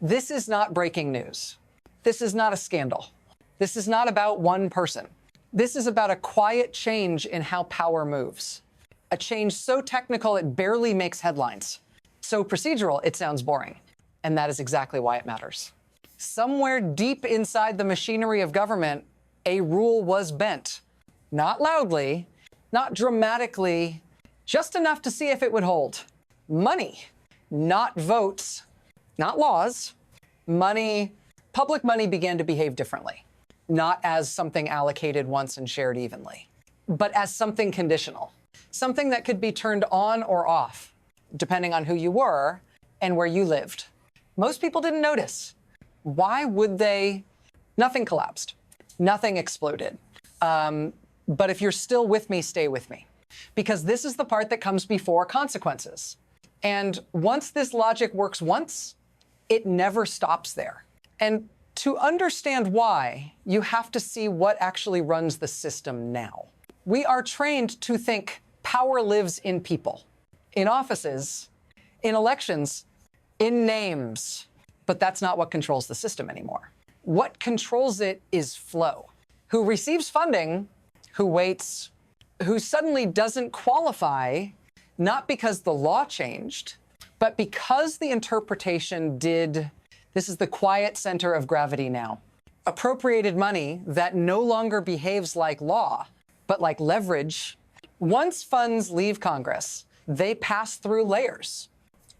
This is not breaking news. This is not a scandal. This is not about one person. This is about a quiet change in how power moves. A change so technical it barely makes headlines. So procedural, it sounds boring. And that is exactly why it matters. Somewhere deep inside the machinery of government, a rule was bent. Not loudly, not dramatically, just enough to see if it would hold. Money, not votes, not laws. Money, public money began to behave differently. Not as something allocated once and shared evenly, but as something conditional. Something that could be turned on or off, depending on who you were and where you lived. Most people didn't notice. Why would they? Nothing collapsed. Nothing exploded. But if you're still with me, stay with me. Because this is the part that comes before consequences. And once this logic works once, it never stops there. And to understand why, you have to see what actually runs the system now. We are trained to think power lives in people, in offices, in elections, in names. But that's not what controls the system anymore. What controls it is flow. Who receives funding, who waits, who suddenly doesn't qualify, not because the law changed, but because the interpretation did. This is the quiet center of gravity now. Appropriated money that no longer behaves like law, but like leverage. Once funds leave Congress, they pass through layers.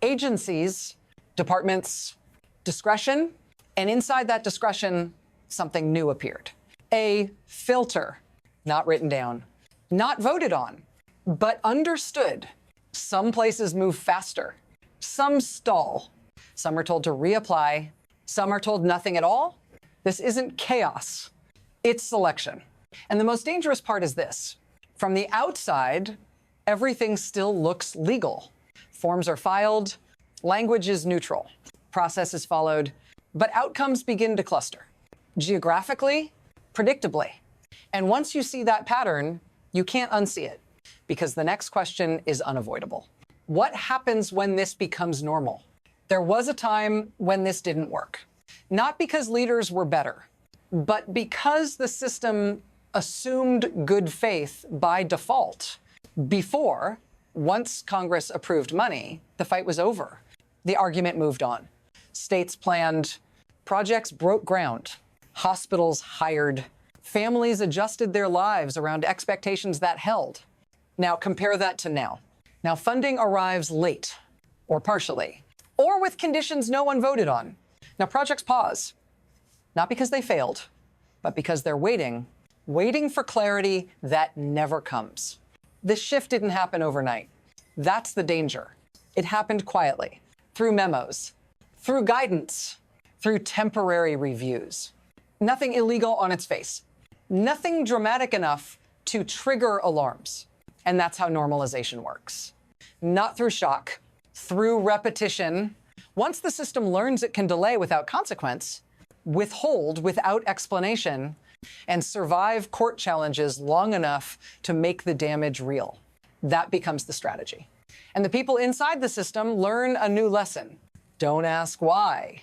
Agencies, departments, discretion, and inside that discretion, something new appeared. A filter, not written down, not voted on, but understood. Some places move faster, some stall. Some are told to reapply. Some are told nothing at all. This isn't chaos. It's selection. And the most dangerous part is this. From the outside, everything still looks legal. Forms are filed. Language is neutral. Process is followed. But outcomes begin to cluster. Geographically, predictably. And once you see that pattern, you can't unsee it. Because the next question is unavoidable. What happens when this becomes normal? There was a time when this didn't work. Not because leaders were better, but because the system assumed good faith by default. Before, once Congress approved money, the fight was over. The argument moved on. States planned, projects broke ground, hospitals hired, families adjusted their lives around expectations that held. Now compare that to now. Now funding arrives late, or partially, or with conditions no one voted on. Now projects pause, not because they failed, but because they're waiting for clarity that never comes. This shift didn't happen overnight. That's the danger. It happened quietly, through memos, through guidance, through temporary reviews. Nothing illegal on its face. Nothing dramatic enough to trigger alarms. And that's how normalization works. Not through shock, through repetition. Once the system learns it can delay without consequence, withhold without explanation, and survive court challenges long enough to make the damage real, that becomes the strategy. And the people inside the system learn a new lesson. Don't ask why.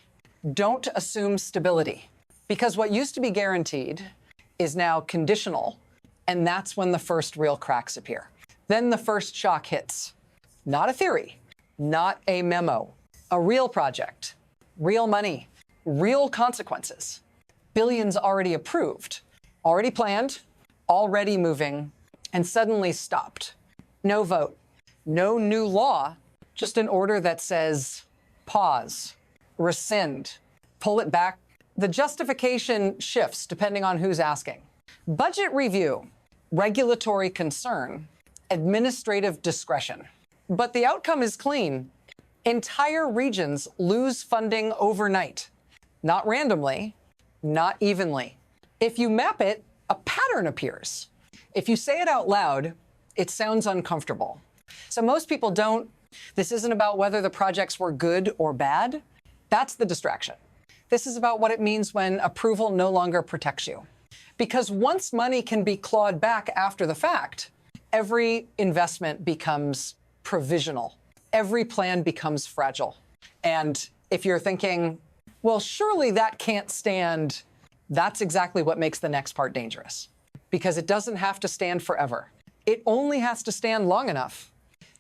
Don't assume stability. Because what used to be guaranteed is now conditional, and that's when the first real cracks appear. Then the first shock hits. Not a theory, not a memo, a real project, real money, real consequences. Billions already approved, already planned, already moving, and suddenly stopped. No vote, no new law, just an order that says pause, rescind, pull it back. The justification shifts depending on who's asking. Budget review, regulatory concern, administrative discretion. But the outcome is clean. Entire regions lose funding overnight. Not randomly, not evenly. If you map it, a pattern appears. If you say it out loud, it sounds uncomfortable. So most people don't. This isn't about whether the projects were good or bad. That's the distraction. This is about what it means when approval no longer protects you. Because once money can be clawed back after the fact, every investment becomes provisional. Every plan becomes fragile. And if you're thinking, Well, surely that can't stand. That's exactly what makes the next part dangerous, because it doesn't have to stand forever. It only has to stand long enough.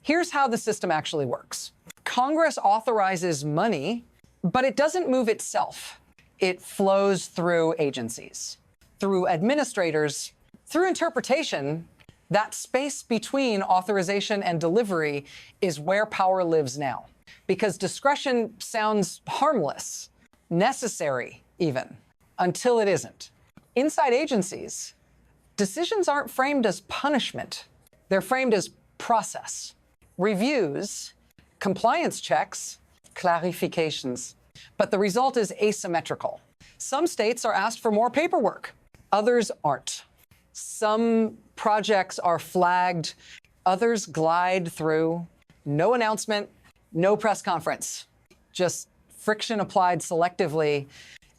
Here's how the system actually works. Congress authorizes money, but it doesn't move itself. It flows through agencies, through administrators, through interpretation. That space between authorization and delivery is where power lives now, because discretion sounds harmless, necessary even, until it isn't. Inside agencies, decisions aren't framed as punishment. They're framed as process, reviews, compliance checks, clarifications. But the result is asymmetrical. Some states are asked for more paperwork. Others aren't. Some projects are flagged. Others glide through. No announcement, no press conference. Just friction applied selectively.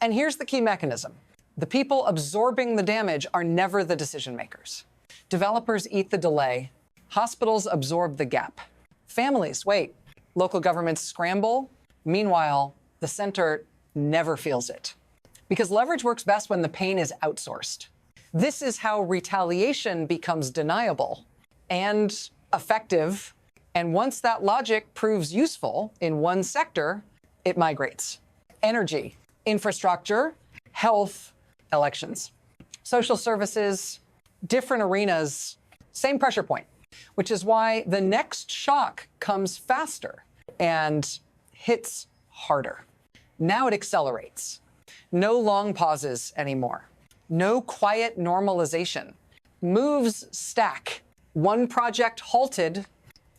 And here's the key mechanism. The people absorbing the damage are never the decision makers. Developers eat the delay. Hospitals absorb the gap. Families wait. Local governments scramble. Meanwhile, the center never feels it. Because leverage works best when the pain is outsourced. This is how retaliation becomes deniable and effective. And once that logic proves useful in one sector, it migrates. Energy, infrastructure, health, elections, social services, different arenas, same pressure point, which is why the next shock comes faster and hits harder. Now it accelerates. No long pauses anymore. No quiet normalization. Moves stack. One project halted,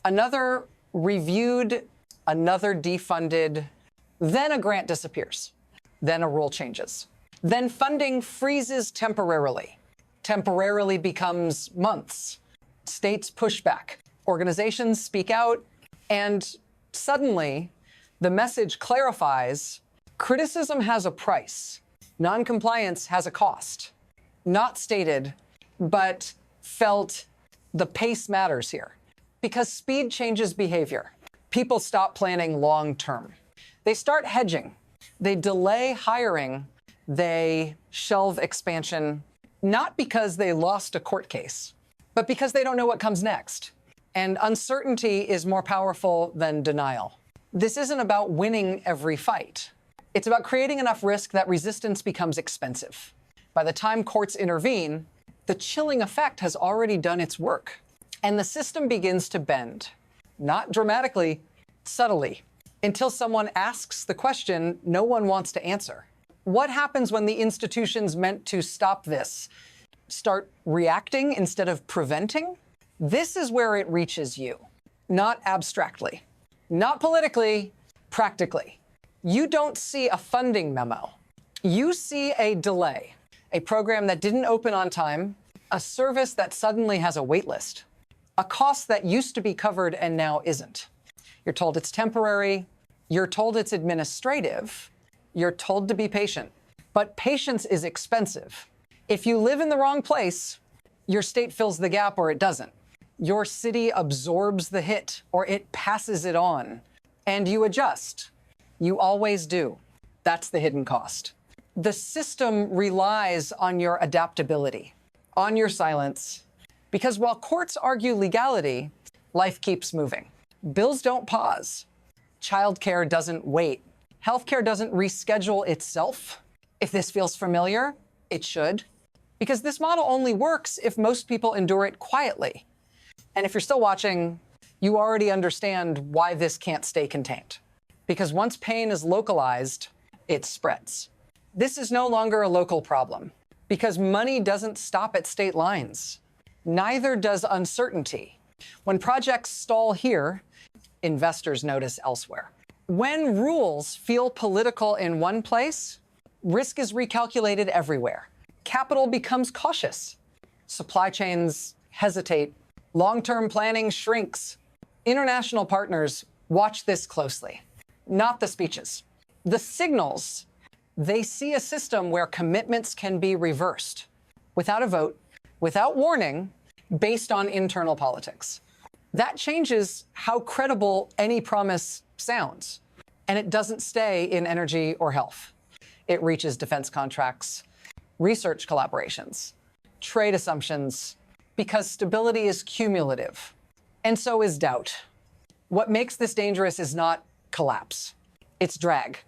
another reviewed, another defunded, then a grant disappears. Then a rule changes. Then funding freezes temporarily. Temporarily becomes months. States push back. Organizations speak out. And suddenly, the message clarifies: criticism has a price. Noncompliance has a cost. Not stated, but felt. The pace matters here. Because speed changes behavior. People stop planning long term. They start hedging. They delay hiring. They shelve expansion, not because they lost a court case, but because they don't know what comes next. And uncertainty is more powerful than denial. This isn't about winning every fight. It's about creating enough risk that resistance becomes expensive. By the time courts intervene, the chilling effect has already done its work. And the system begins to bend, not dramatically, subtly, until someone asks the question no one wants to answer. What happens when the institutions meant to stop this start reacting instead of preventing? This is where it reaches you, not abstractly, not politically, practically. You don't see a funding memo. You see a delay, a program that didn't open on time, a service that suddenly has a wait list, a cost that used to be covered and now isn't. You're told it's temporary. You're told it's administrative. You're told to be patient. But patience is expensive. If you live in the wrong place, your state fills the gap or it doesn't. Your city absorbs the hit or it passes it on. And you adjust. You always do. That's the hidden cost. The system relies on your adaptability, on your silence. Because while courts argue legality, life keeps moving. Bills don't pause. Childcare doesn't wait. Healthcare doesn't reschedule itself. If this feels familiar, it should. Because this model only works if most people endure it quietly. And if you're still watching, you already understand why this can't stay contained. Because once pain is localized, it spreads. This is no longer a local problem, because money doesn't stop at state lines. Neither does uncertainty. When projects stall here, investors notice elsewhere. When rules feel political in one place, risk is recalculated everywhere. Capital becomes cautious. Supply chains hesitate. Long-term planning shrinks. International partners watch this closely. Not the speeches. The signals. They see a system where commitments can be reversed without a vote, without warning, based on internal politics. That changes how credible any promise sounds. And it doesn't stay in energy or health. It reaches defense contracts, research collaborations, trade assumptions, because stability is cumulative. And so is doubt. What makes this dangerous is not collapse. It's drag.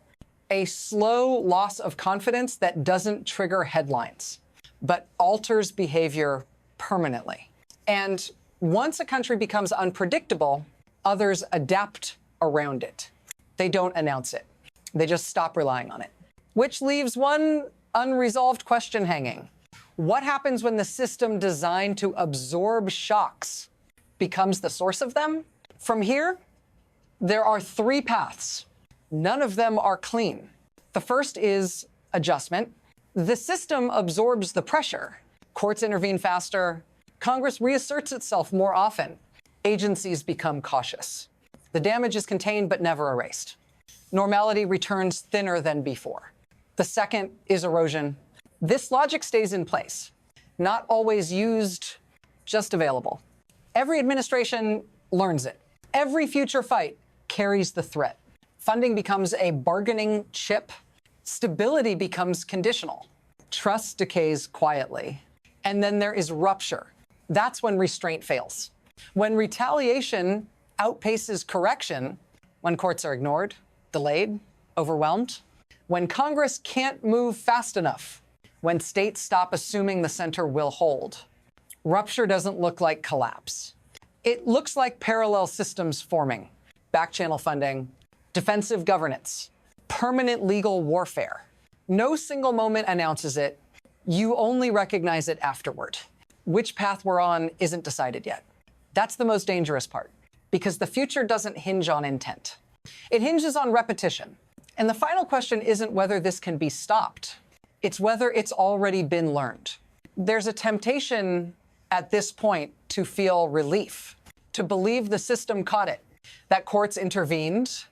A slow loss of confidence that doesn't trigger headlines, but alters behavior permanently. And once a country becomes unpredictable, others adapt around it. They don't announce it. They just stop relying on it, which leaves one unresolved question hanging. What happens when the system designed to absorb shocks becomes the source of them? From here, there are three paths. None of them are clean. The first is adjustment. The system absorbs the pressure. Courts intervene faster. Congress reasserts itself more often. Agencies become cautious. The damage is contained but never erased. Normality returns thinner than before. The second is erosion. This logic stays in place, not always used, just available. Every administration learns it. Every future fight carries the threat. Funding becomes a bargaining chip. Stability becomes conditional. Trust decays quietly. And then there is rupture. That's when restraint fails. When retaliation outpaces correction, when courts are ignored, delayed, overwhelmed, when Congress can't move fast enough, when states stop assuming the center will hold. Rupture doesn't look like collapse. It looks like parallel systems forming, back-channel funding, defensive governance, permanent legal warfare. No single moment announces it. You only recognize it afterward. Which path we're on isn't decided yet. That's the most dangerous part, because the future doesn't hinge on intent. It hinges on repetition. And the final question isn't whether this can be stopped. It's whether it's already been learned. There's a temptation at this point to feel relief, to believe the system caught it, that courts intervened,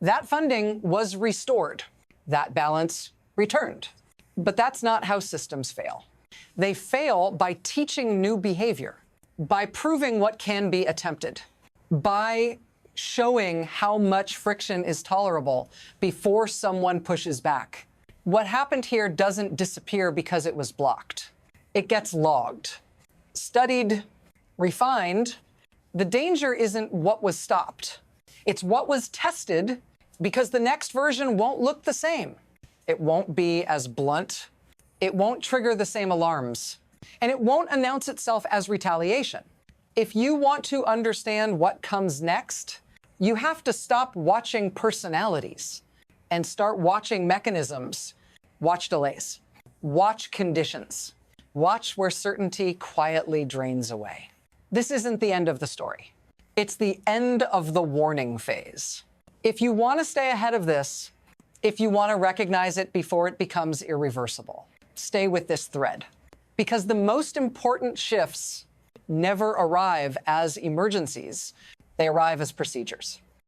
that funding was restored, that balance returned. But that's not how systems fail. They fail by teaching new behavior, by proving what can be attempted, by showing how much friction is tolerable before someone pushes back. What happened here doesn't disappear because it was blocked. It gets logged, studied, refined. The danger isn't what was stopped. It's what was tested, because the next version won't look the same. It won't be as blunt. It won't trigger the same alarms. And it won't announce itself as retaliation. If you want to understand what comes next, you have to stop watching personalities and start watching mechanisms. Watch delays. Watch conditions. Watch where certainty quietly drains away. This isn't the end of the story. It's the end of the warning phase. If you want to stay ahead of this, if you want to recognize it before it becomes irreversible, stay with this thread. Because the most important shifts never arrive as emergencies. They arrive as procedures.